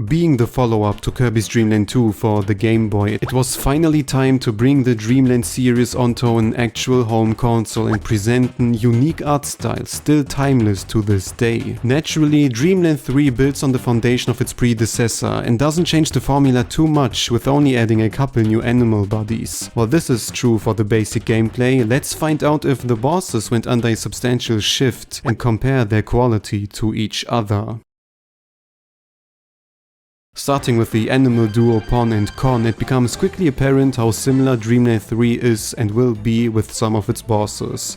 Being the follow-up to Kirby's Dream Land 2 for the Game Boy, it was finally time to bring the Dream Land series onto an actual home console and present a unique art style, still timeless to this day. Naturally, Dream Land 3 builds on the foundation of its predecessor and doesn't change the formula too much, with only adding a couple new animal bodies. While this is true for the basic gameplay, let's find out if the bosses went under a substantial shift and compare their quality to each other. Starting with the animal duo Pon and Con, it becomes quickly apparent how similar Dream Land 3 is and will be with some of its bosses.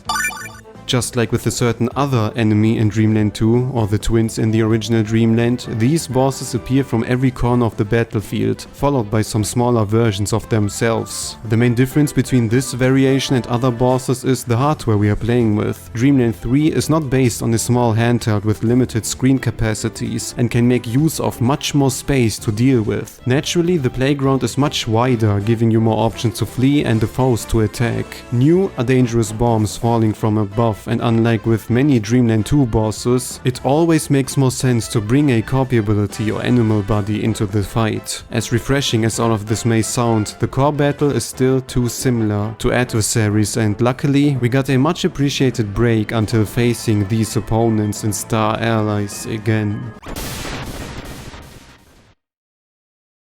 Just like with a certain other enemy in Dream Land 2, or the twins in the original Dream Land, these bosses appear from every corner of the battlefield, followed by some smaller versions of themselves. The main difference between this variation and other bosses is the hardware we are playing with. Dream Land 3 is not based on a small handheld with limited screen capacities and can make use of much more space to deal with. Naturally, the playground is much wider, giving you more options to flee and the foes to attack. New are dangerous bombs falling from above, and unlike with many Dream Land 2 bosses, it always makes more sense to bring a copy ability or animal body into the fight. As refreshing as all of this may sound, the core battle is still too similar to adversaries, and luckily we got a much appreciated break until facing these opponents and star allies again.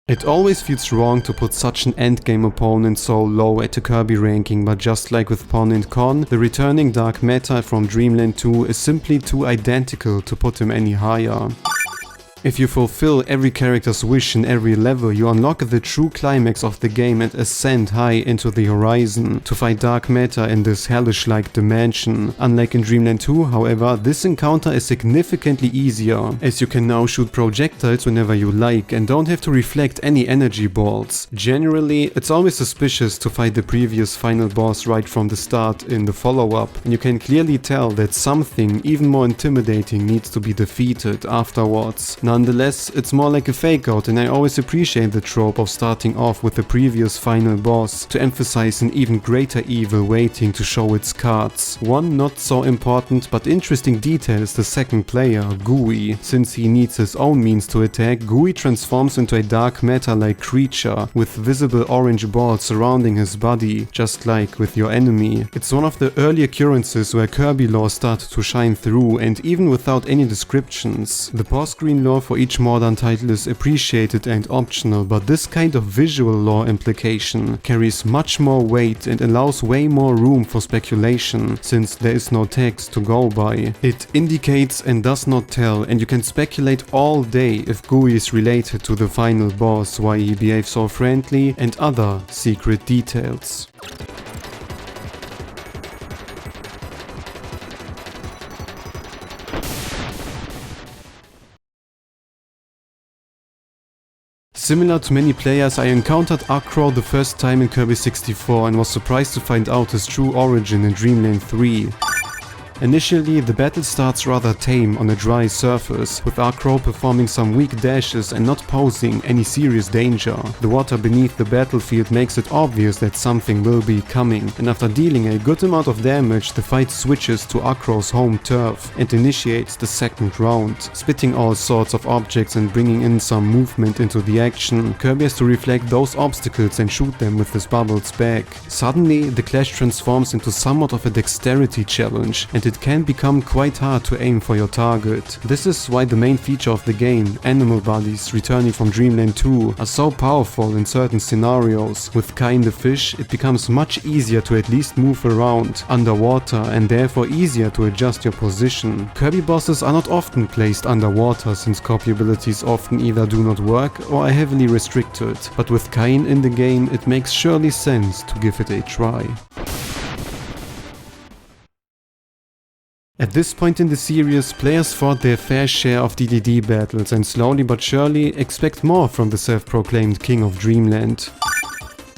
It always feels wrong to put such an endgame opponent so low at the Kirby ranking, but just like with Pon and Con, the returning Dark Matter from Dream Land 2 is simply too identical to put him any higher. If you fulfill every character's wish in every level, you unlock the true climax of the game and ascend high into the horizon to fight Dark Matter in this hellish-like dimension. Unlike in Dream Land 2, however, this encounter is significantly easier, as you can now shoot projectiles whenever you like and don't have to reflect any energy balls. Generally, it's always suspicious to fight the previous final boss right from the start in the follow-up, and you can clearly tell that something even more intimidating needs to be defeated afterwards. Nonetheless, it's more like a fake out, and I always appreciate the trope of starting off with the previous final boss to emphasize an even greater evil waiting to show its cards. One not so important but interesting detail is the second player, Gooey. Since he needs his own means to attack, Gooey transforms into a dark matter-like creature with visible orange balls surrounding his body, just like with your enemy. It's one of the early occurrences where Kirby lore started to shine through, and even without any descriptions. The post-screen lore for each modern title is appreciated and optional, but this kind of visual lore implication carries much more weight and allows way more room for speculation, since there is no text to go by. It indicates and does not tell, and you can speculate all day if Gooey is related to the final boss, why he behaves so friendly, and other secret details. Similar to many players, I encountered Acro the first time in Kirby 64 and was surprised to find out his true origin in Dream Land 3. Initially, the battle starts rather tame on a dry surface, with Acro performing some weak dashes and not posing any serious danger. The water beneath the battlefield makes it obvious that something will be coming, and after dealing a good amount of damage, the fight switches to Acro's home turf and initiates the second round. Spitting all sorts of objects and bringing in some movement into the action, Kirby has to reflect those obstacles and shoot them with his bubbles back. Suddenly, the clash transforms into somewhat of a dexterity challenge, and it can become quite hard to aim for your target. This is why the main feature of the game, animal bodies returning from Dream Land 2, are so powerful in certain scenarios. With Kai the fish, it becomes much easier to at least move around underwater and therefore easier to adjust your position. Kirby bosses are not often placed underwater, since copy abilities often either do not work or are heavily restricted, but with Kai in the game, it makes surely sense to give it a try. At this point in the series, players fought their fair share of DDD battles and slowly but surely expect more from the self-proclaimed King of Dreamland.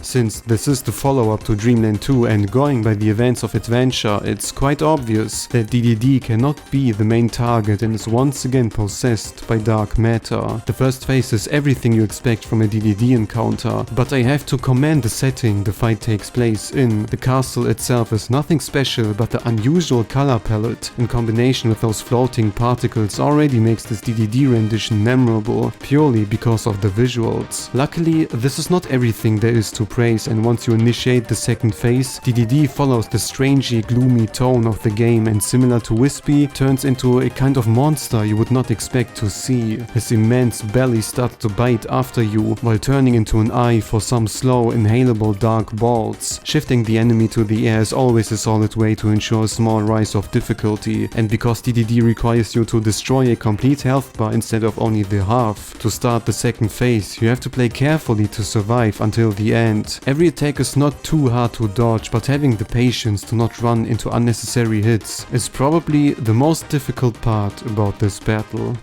Since this is the follow-up to Dreamland 2 and going by the events of Adventure, it's quite obvious that DDD cannot be the main target and is once again possessed by dark matter. The first phase is everything you expect from a DDD encounter, but I have to commend the setting the fight takes place in. The castle itself is nothing special, but the unusual color palette in combination with those floating particles already makes this DDD rendition memorable, purely because of the visuals. Luckily, this is not everything there is to praise, and once you initiate the second phase, DDD follows the strangely gloomy tone of the game and, similar to Wispy, turns into a kind of monster you would not expect to see. His immense belly starts to bite after you, while turning into an eye for some slow, inhalable dark balls. Shifting the enemy to the air is always a solid way to ensure a small rise of difficulty, and because DDD requires you to destroy a complete health bar instead of only the half to start the second phase, you have to play carefully to survive until the end. Every attack is not too hard to dodge, but having the patience to not run into unnecessary hits is probably the most difficult part about this battle.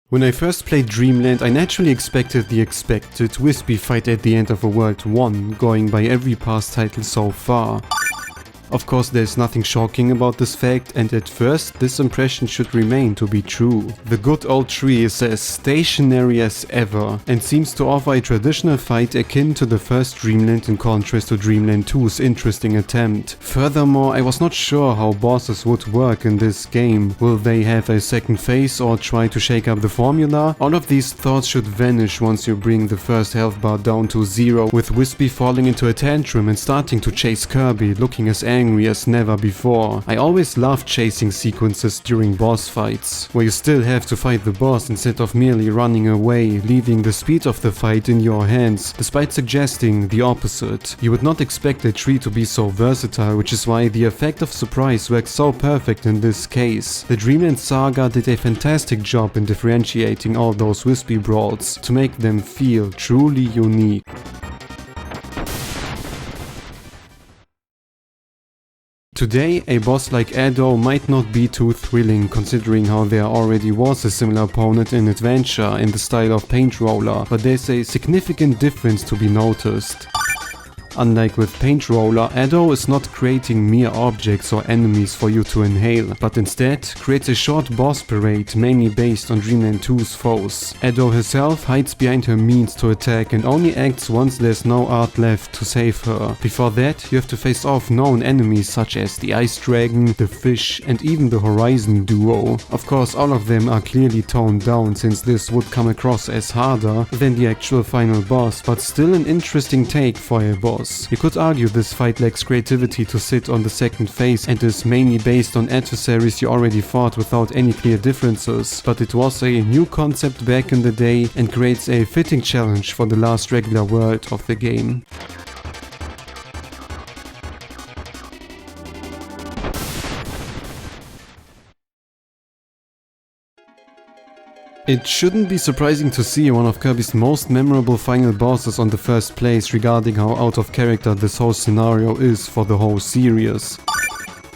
When I first played Dreamland, I naturally expected the expected Wispy fight at the end of a World 1, going by every past title so far. Of course, there's nothing shocking about this fact, and at first this impression should remain to be true. The good old tree is as stationary as ever, and seems to offer a traditional fight akin to the first Dreamland in contrast to Dreamland 2's interesting attempt. Furthermore, I was not sure how bosses would work in this game. Will they have a second phase or try to shake up the formula? All of these thoughts should vanish once you bring the first health bar down to 0, with Wispy falling into a tantrum and starting to chase Kirby, looking as angry as never before. I always loved chasing sequences during boss fights, where you still have to fight the boss instead of merely running away, leaving the speed of the fight in your hands, despite suggesting the opposite. You would not expect a tree to be so versatile, which is why the effect of surprise works so perfect in this case. The Dreamland Saga did a fantastic job in differentiating all those Wispy brawls to make them feel truly unique. Today, a boss like Ado might not be too thrilling, considering how there already was a similar opponent in Adventure in the style of Paint Roller, but there's a significant difference to be noticed. Unlike with Paint Roller, Ado is not creating mere objects or enemies for you to inhale, but instead creates a short boss parade mainly based on Dreamland 2's foes. Ado herself hides behind her means to attack and only acts once there's no art left to save her. Before that, you have to face off known enemies such as the Ice Dragon, the Fish, and even the Horizon duo. Of course, all of them are clearly toned down, since this would come across as harder than the actual final boss, but still an interesting take for a boss. You could argue this fight lacks creativity to sit on the second phase and is mainly based on adversaries you already fought without any clear differences, but it was a new concept back in the day and creates a fitting challenge for the last regular world of the game. It shouldn't be surprising to see one of Kirby's most memorable final bosses on the first place, regarding how out of character this whole scenario is for the whole series.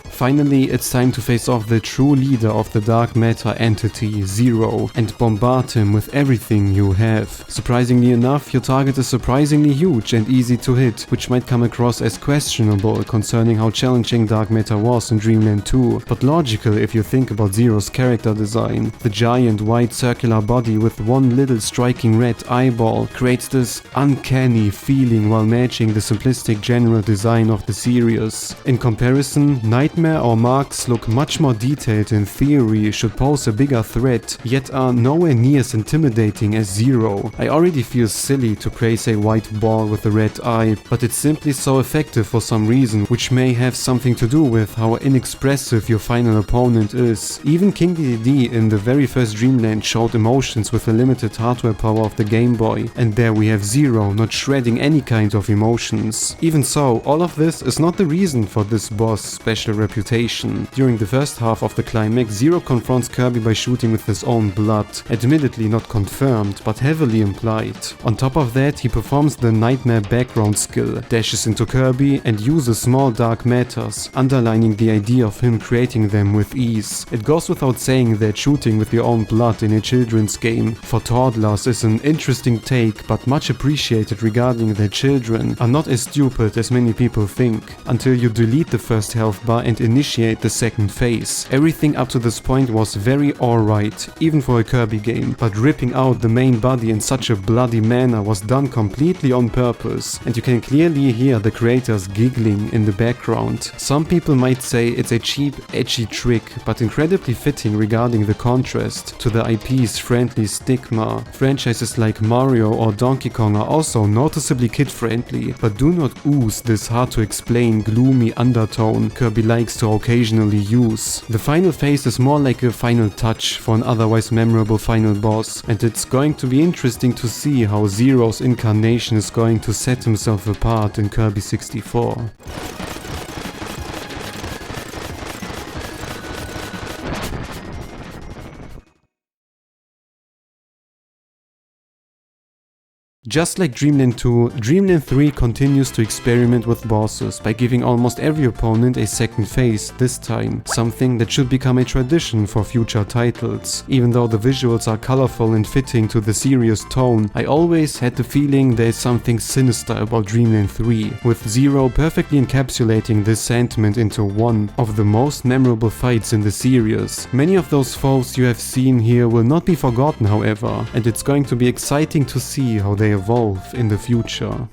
Finally, it's time to face off the true leader of the dark matter entity, Zero, and bombard him with everything you have. Surprisingly enough, your target is surprisingly huge and easy to hit, which might come across as questionable concerning how challenging dark matter was in Dreamland 2, but logical if you think about Zero's character design. The giant white circular body with one little striking red eyeball creates this uncanny feeling while matching the simplistic general design of the series. In comparison, Nightmare or Marks look much more detailed in theory, should pose a bigger threat, yet are nowhere near as intimidating as Zero. I already feel silly to praise a white ball with a red eye, but it's simply so effective for some reason, which may have something to do with how inexpressive your final opponent is. Even King DDD in the very first Dreamland showed emotions with the limited hardware power of the Game Boy, and there we have Zero not shredding any kind of emotions. Even so, all of this is not the reason for this boss' special reputation. reputation. During the first half of the climax, Zero confronts Kirby by shooting with his own blood, admittedly not confirmed, but heavily implied. On top of that, he performs the nightmare background skill, dashes into Kirby and uses small dark matters, underlining the idea of him creating them with ease. It goes without saying that shooting with your own blood in a children's game for toddlers is an interesting take, but much appreciated regarding that children are not as stupid as many people think, until you delete the first health bar and initiate the second phase. Everything up to this point was very alright, even for a Kirby game, but ripping out the main body in such a bloody manner was done completely on purpose, and you can clearly hear the creators giggling in the background. Some people might say it's a cheap, edgy trick, but incredibly fitting regarding the contrast to the IP's friendly stigma. Franchises like Mario or Donkey Kong are also noticeably kid-friendly, but do not ooze this hard-to-explain, gloomy undertone Kirby likes to occasionally use. The final phase is more like a final touch for an otherwise memorable final boss, and it's going to be interesting to see how Zero's incarnation is going to set himself apart in Kirby 64. Just like Dreamland 2, Dreamland 3 continues to experiment with bosses by giving almost every opponent a second phase this time, something that should become a tradition for future titles. Even though the visuals are colorful and fitting to the serious tone, I always had the feeling there is something sinister about Dreamland 3, with Zero perfectly encapsulating this sentiment into one of the most memorable fights in the series. Many of those foes you have seen here will not be forgotten, however, and it's going to be exciting to see how they evolve in the future.